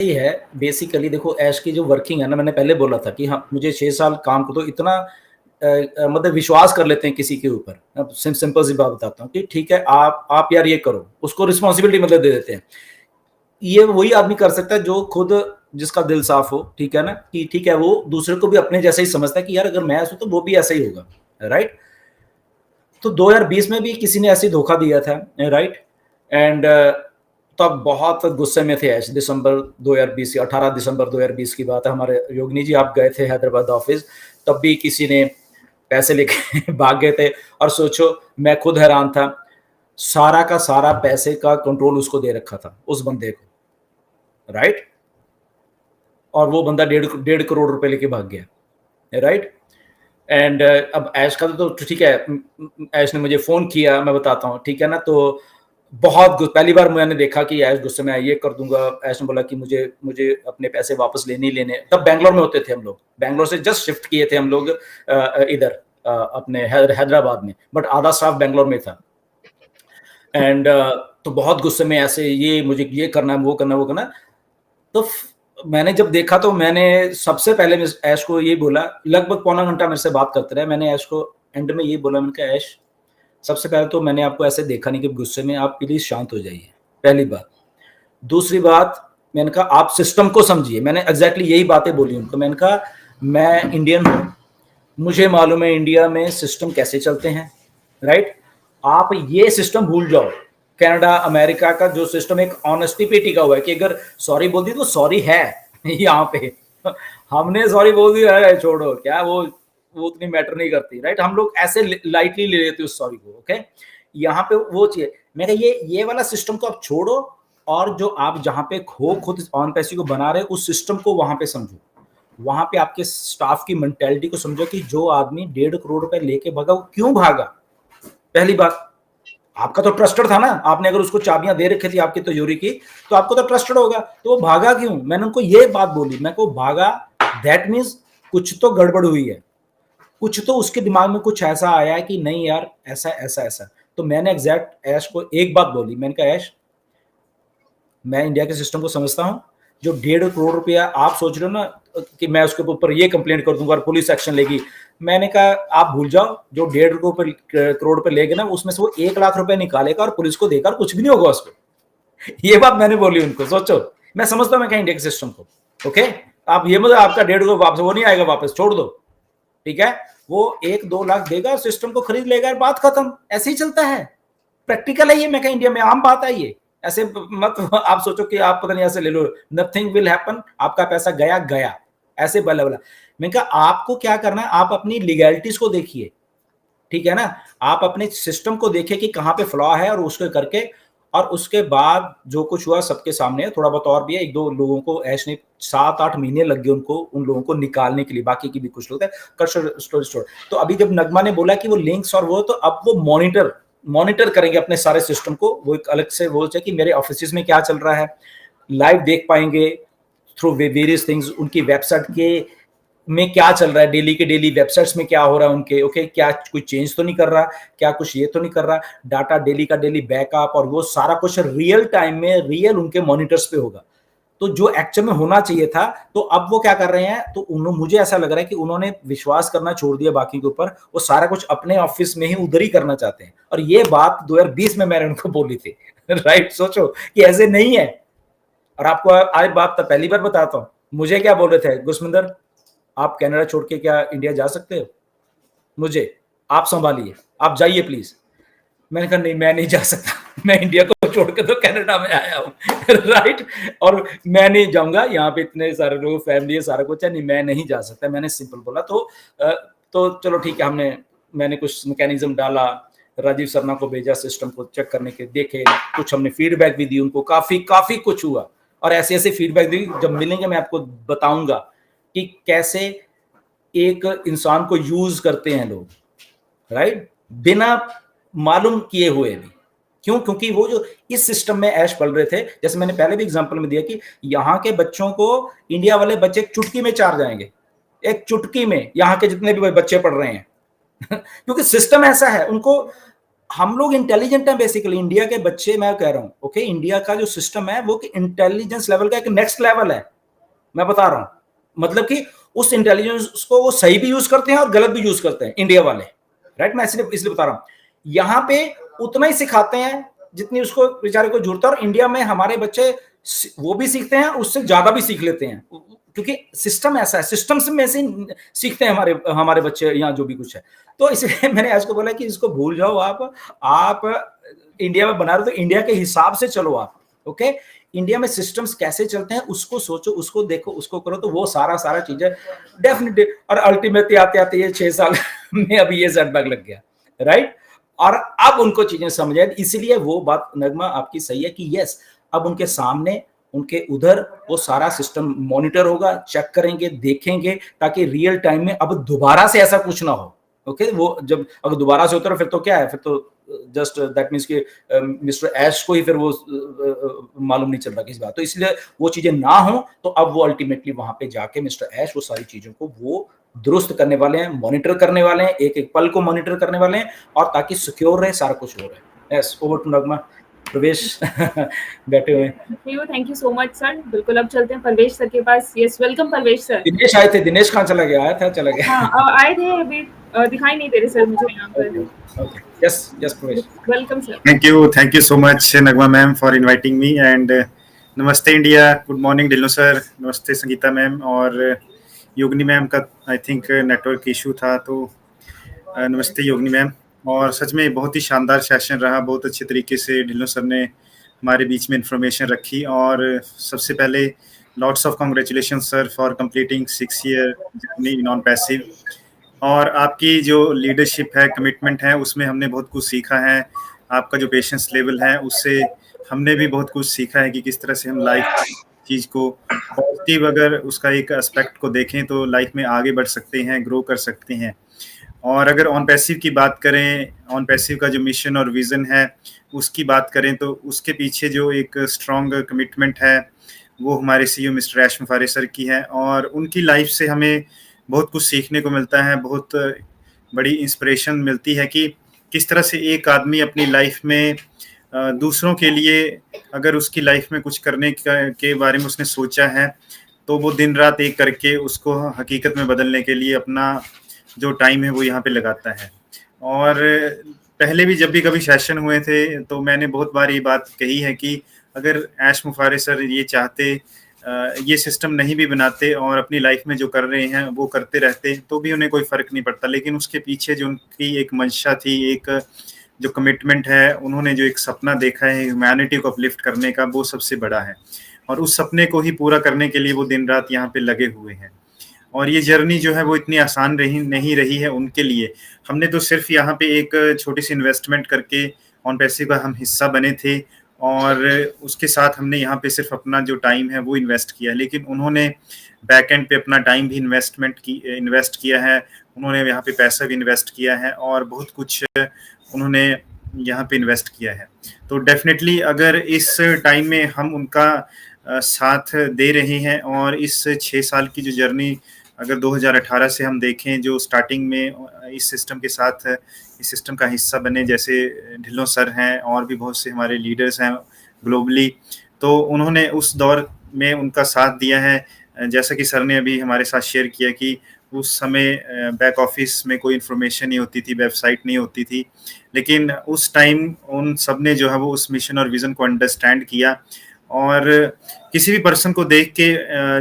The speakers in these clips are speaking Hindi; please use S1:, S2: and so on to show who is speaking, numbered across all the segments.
S1: ही है बेसिकली। देखो ऐश की जो वर्किंग है ना, मैंने पहले बोला था कि हाँ मुझे 6 साल काम को तो इतना मतलब विश्वास कर लेते हैं किसी के ऊपर। अब सिंपल सी बात बताता हूँ कि ठीक है आप यार ये करो, उसको रिस्पॉन्सिबिलिटी मतलब दे देते हैं। ये वही आदमी कर सकता है जो खुद जिसका दिल साफ हो, ठीक है ना, कि ठीक है वो दूसरे को भी अपने जैसे ही समझता है कि यार अगर मैं ऐसा तो वो भी ऐसा ही होगा, राइट। तो 2020 में भी किसी ने ऐसे ही धोखा दिया था, राइट। एंड तब बहुत गुस्से में थे ऐसे, दिसंबर 2020 या 18 दिसंबर 2020 की बात है। हमारे योगिनी जी आप गए थे हैदराबाद ऑफिस, तब भी किसी ने पैसे लेके भाग गए थे। और सोचो मैं खुद हैरान था, सारा का सारा पैसे का कंट्रोल उसको दे रखा था उस बंदे को, राइट। और वो बंदा 1.5 करोड़ रुपए लेके भाग गया, राइट। एंड अब ऐश का तो ठीक है, ऐश ने मुझे फोन किया, मैं बताता हूँ, ठीक है ना। तो पहली बार मैंने देखा कि ऐश गुस्से में ये कर दूंगा। ऐश ने बोला कि मुझे मुझे अपने पैसे वापस लेने ही लेने। तब बैंगलोर में होते थे हम लोग, बैंगलोर से जस्ट शिफ्ट किए थे हम लोग इधर अपने हैदराबाद में, बट आधा स्टाफ बैंगलोर में था। एंड तो बहुत गुस्से में ऐसे, ये मुझे ये करना है, वो करना है, वो करना है। तो मैंने जब देखा तो मैंने सबसे पहले ऐश को ये बोला, लगभग पौना घंटा मेरे से बात करते रहे। मैंने ऐश को एंड में ये बोला, मैंने कहा ऐश सबसे पहले तो मैंने आपको ऐसे देखा नहीं कि गुस्से में, आप प्लीज शांत हो जाइए, पहली बात। दूसरी बात, मैंने कहा आप सिस्टम को समझिए। मैंने एग्जैक्टली यही बातें बोली उनको। मैंने कहा मैं इंडियन हूं, मुझे मालूम है इंडिया में सिस्टम कैसे चलते हैं, राइट। आप ये सिस्टम भूल जाओ। कनाडा अमेरिका का जो सिस्टम एक ऑनेस्टी पे टिका हुआ है कि अगर सॉरी बोल दी तो सॉरी है यहाँ पे। हमने सॉरी बोल दिया है, छोड़ो क्या वो उतनी मैटर नहीं करती, राइट। हम लोग ऐसे लाइटली ले लेते उस सॉरी को, ओके। यहाँ पे वो चाहिए। मैं कहा ये वाला सिस्टम को आप छोड़ो, और जो आप जहाँ पे खो खुद ऑन पैसे को बना रहे उस सिस्टम को वहां पे समझो। वहां पे आपके स्टाफ की मेंटेलिटी को समझो कि जो आदमी 1.5 करोड़ रुपए लेके भागा वो क्यों भागा। पहली बात, आपका तो ट्रस्टेड था ना, आपने अगर उसको चाबियां दे रखी थी आपकी तिजोरी की, तो आपको तो ट्रस्टेड होगा। तो वो भागा क्यों? मैंने उनको ये बात बोली, मैं को भागा दैट मीन्स कुछ तो गड़बड़ हुई है, कुछ तो उसके दिमाग में कुछ ऐसा आया है कि नहीं यार ऐसा ऐसा ऐसा। तो मैंने एग्जैक्ट ऐश को एक बात बोली, मैंने कहा ऐश मैं इंडिया के सिस्टम को समझता हूँ। जो 1.5 करोड़ रुपया आप सोच रहे हो ना कि मैं उसके ऊपर ये कंप्लेंट कर दूंगा और पुलिस एक्शन लेगी, मैंने कहा आप भूल जाओ। जो 1.5 करोड़ रुपए लेगा ना, उसमें से वो 1 लाख रुपए निकालेगा और पुलिस को देगा और कुछ भी नहीं होगा उसको। ये बात मैंने बोली उनको। सोचो, मैं समझता हूँ मैं इंडिया के सिस्टम को, ओके। आप ये मतलब आपका 1.5 करोड़ वापस वो नहीं आएगा, वापस छोड़ दो, ठीक है। वो 1-2 लाख देगा, सिस्टम को खरीद लेगा, बात खत्म। ऐसे ही चलता है, प्रैक्टिकल है ये। मैं इंडिया में आम बात है ये। ऐसे मत आप सोचो कि आप पता नहीं ऐसे ले लो, नथिंग विल हैपन, आपका पैसा गया गया, ऐसे बल्ला बल्ला। मैंने कहा आपको क्या करना है, आप अपनी लीगैलिटीज को देखिए, ठीक है ना। आप अपने सिस्टम को देखिए कि कहां पे फ्लॉ है और उसके करके, और उसके बाद जो कुछ हुआ सबके सामने। थोड़ा बहुत और भी है, 1-2 लोगों को ऐश ने 7-8 महीने लग गए उनको, उन लोगों को निकालने के लिए। बाकी की भी कुछ लोग थे कर स्टोर। तो अभी जब नगमा ने बोला कि वो लिंक्स और वो, तो अब वो मॉनिटर करेंगे अपने सारे सिस्टम को। वो एक अलग से वो है कि मेरे ऑफिस में क्या चल रहा है, लाइव देख पाएंगे थ्रू वेरियस थिंग्स। उनकी वेबसाइट के में क्या चल रहा है, डेली के डेली वेबसाइट्स में क्या हो रहा है उनके, ओके। क्या कोई चेंज तो नहीं कर रहा, क्या कुछ ये तो नहीं कर रहा। डाटा डेली का डेली बैकअप और वो सारा कुछ रियल टाइम में रियल उनके मॉनिटर्स पे होगा। तो जो एक्चुअल में होना चाहिए था, तो अब वो क्या कर रहे हैं, तो मुझे ऐसा लग रहा है कि उन्होंने विश्वास करना छोड़ दिया बाकी के ऊपर। वो सारा कुछ अपने ऑफिस में ही उधर ही करना चाहते हैं। और ये बात 2020 में मैंने उनको बोली थी राइट। सोचो कि ऐसे नहीं है। और आपको आज बात तो पहली बार बताता हूँ, मुझे क्या बोल रहे थे गुरसमिंदर, आप कनाडा छोड़ के क्या इंडिया जा सकते हो? मुझे आप संभालिए, आप जाइए प्लीज। मैंने कहा नहीं मैं नहीं जा सकता मैं इंडिया को छोड़ के तो कनाडा में आया हूँ राइट। और मैं नहीं जाऊंगा, यहाँ पे इतने सारे लोग, फैमिली है, सारा कुछ है, नहीं मैं नहीं जा सकता। मैंने सिंपल बोला। तो चलो ठीक है, मैंने कुछ मैकेनिज्म डाला, राजीव शर्मा को भेजा सिस्टम को चेक करने के, देखे कुछ, हमने फीडबैक भी दी उनको, काफी कुछ हुआ। और ऐसे ऐसे फीडबैक दी, जब मिलेंगे मैं आपको बताऊंगा कि कैसे एक इंसान को यूज करते हैं लोग, राइट, बिना मालूम किए हुए भी। क्यों? क्योंकि वो जो इस सिस्टम में ऐश पल रहे थे, जैसे मैंने पहले भी एग्जांपल में दिया कि यहाँ के बच्चों को इंडिया वाले बच्चे एक चुटकी में चार जाएंगे, एक चुटकी में, यहाँ के जितने भी बच्चे पढ़ रहे हैं क्योंकि सिस्टम ऐसा है। उनको हम लोग इंटेलिजेंट हैं बेसिकली, इंडिया के बच्चे, मैं कह रहा हूँ, ओके, इंडिया का जो सिस्टम है वो इंटेलिजेंस लेवल का एक नेक्स्ट लेवल है, मैं बता रहा हूँ। मतलब कि उस इंटेलिजेंस को वो सही भी यूज करते हैं और गलत भी यूज करते हैं इंडिया वाले, राइट। मैं इसलिए बता रहा हूँ, यहाँ पे उतना ही सिखाते हैं जितनी उसको बेचारे को जरूरत है, और इंडिया में हमारे बच्चे वो भी सीखते हैं, उससे ज्यादा भी सीख लेते हैं, क्योंकि सिस्टम ऐसा है, सिस्टम में से सीखते हैं हमारे हमारे बच्चे यहाँ जो भी कुछ है। तो इसलिए मैंने आज को बोला कि इसको भूल जाओ, आप इंडिया में बना रहे हो तो इंडिया के हिसाब से चलो आप, ओके। इंडिया में सिस्टम्स कैसे चलते हैं उसको सोचो, उसको देखो, उसको करो, तो वो सारा सारा चीजें डेफिनेटली। और अल्टीमेटली आते आते ये 6 साल में अभी ये सेटबैक लग गया, राइट। और अब उनको चीजें समझ आए, इसलिए वो बात नगमा आपकी सही है कि यस, अब उनके सामने, उनके उधर वो सारा सिस्टम मॉनिटर होगा, चेक करेंगे, देखेंगे, ताकि रियल टाइम में अब दोबारा से ऐसा कुछ ना हो, ओके। वो जब अगर दोबारा से होता है फिर तो क्या है, फिर तो जस्ट दैट मीन्स कि मिस्टर ऐश को ही फिर वो मालूम नहीं चल रहा किस बात, तो इसलिए वो चीजें ना हो, तो अब वो अल्टीमेटली वहां पे जाके मिस्टर ऐश वो सारी चीजों को वो दुरुस्त करने वाले हैं, मॉनिटर करने वाले हैं, एक एक पल को मॉनिटर करने वाले हैं, और ताकि सिक्योर रहे, सारा कुछ हो रहा है। यस, ओवर टू नगमा। प्रवेश बैठे हुए हैं।
S2: Thank you so much sir. बिल्कुल, अब चलते हैं परवेश सर के पास। यस, वेलकम परवेश सर।
S1: दिनेश आए थे, दिनेश कहाँ चला गया? आया था, चला गया।
S2: हाँ, आए थे अभी, दिखाई नहीं दे रहे सर मुझे यहाँ पर।
S1: Yes yes Pravesh,
S2: welcome sir.
S3: Thank you so much Nagma ma'am for inviting me, and नमस्ते India, good morning Dhillon sir, नमस्ते संगीता मैम, और योगिनी मैम का आई थिंक नेटवर्क इशू था, तो नमस्ते योगिनी मैम। और सच में बहुत ही शानदार सेशन रहा, बहुत अच्छे तरीके से ढिल्लों सर ने हमारे बीच में इंफॉर्मेशन रखी। और सबसे पहले lots of congratulation sir for completing 6 year journey non passive, और आपकी जो लीडरशिप है, कमिटमेंट है, उसमें हमने बहुत कुछ सीखा है। आपका जो पेशेंस लेवल है उससे हमने भी बहुत कुछ सीखा है कि किस तरह से हम लाइफ चीज़ को पॉजिटिव, अगर उसका एक एस्पेक्ट को देखें तो लाइफ में आगे बढ़ सकते हैं, ग्रो कर सकते हैं। और अगर ऑन पैसिव की बात करें, ऑन पैसिव का जो मिशन और विज़न है उसकी बात करें, तो उसके पीछे जो एक स्ट्रॉन्ग कमिटमेंट है वो हमारे सीईओ मिस्टर ऐश मुफारे सर की है, और उनकी लाइफ से हमें बहुत कुछ सीखने को मिलता है, बहुत बड़ी इंस्पिरेशन मिलती है कि किस तरह से एक आदमी अपनी लाइफ में दूसरों के लिए अगर उसकी लाइफ में कुछ करने के बारे में उसने सोचा है, तो वो दिन रात एक करके उसको हकीकत में बदलने के लिए अपना जो टाइम है वो यहाँ पे लगाता है। और पहले भी जब भी कभी सेशन हुए थे तो मैंने बहुत बार ये बात कही है कि अगर ऐश मुफारे सर ये चाहते, ये सिस्टम नहीं भी बनाते और अपनी लाइफ में जो कर रहे हैं वो करते रहते, तो भी उन्हें कोई फर्क नहीं पड़ता, लेकिन उसके पीछे जो उनकी एक मंशा थी, एक जो कमिटमेंट है, उन्होंने जो एक सपना देखा है ह्यूमैनिटी को अपलिफ्ट करने का, वो सबसे बड़ा है, और उस सपने को ही पूरा करने के लिए वो दिन रात यहाँ पे लगे हुए हैं। और ये जर्नी जो है वो इतनी आसान नहीं रही है उनके लिए। हमने तो सिर्फ यहाँ पे एक छोटी सी इन्वेस्टमेंट करके ऑन पैसिव का हम हिस्सा बने थे, और उसके साथ हमने यहाँ पे सिर्फ अपना जो टाइम है वो इन्वेस्ट किया, लेकिन उन्होंने बैक एंड पे अपना टाइम भी इन्वेस्ट किया है, उन्होंने यहाँ पे पैसा भी इन्वेस्ट किया है, और बहुत कुछ उन्होंने यहाँ पे इन्वेस्ट किया है। तो डेफिनेटली अगर इस टाइम में हम उनका साथ दे रहे हैं, और इस 6 साल की जो जर्नी अगर 2018 से हम देखें, जो स्टार्टिंग में इस सिस्टम के साथ, इस सिस्टम का हिस्सा बने, जैसे ढिल्लों सर हैं और भी बहुत से हमारे लीडर्स हैं ग्लोबली, तो उन्होंने उस दौर में उनका साथ दिया है। जैसा कि सर ने अभी हमारे साथ शेयर किया कि उस समय बैक ऑफिस में कोई इन्फॉर्मेशन नहीं होती थी, वेबसाइट नहीं होती थी, लेकिन उस टाइम उन सब ने जो है वो उस मिशन और विज़न को अंडरस्टैंड किया। और किसी भी पर्सन को देख के,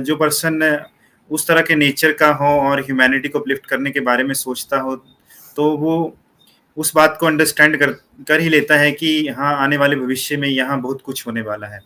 S3: जो पर्सन उस तरह के नेचर का हो और ह्यूमैनिटी को अपलिफ्ट करने के बारे में सोचता हो, तो वो उस बात को अंडरस्टैंड कर ही लेता है कि हाँ, आने वाले भविष्य में यहाँ बहुत कुछ होने वाला है।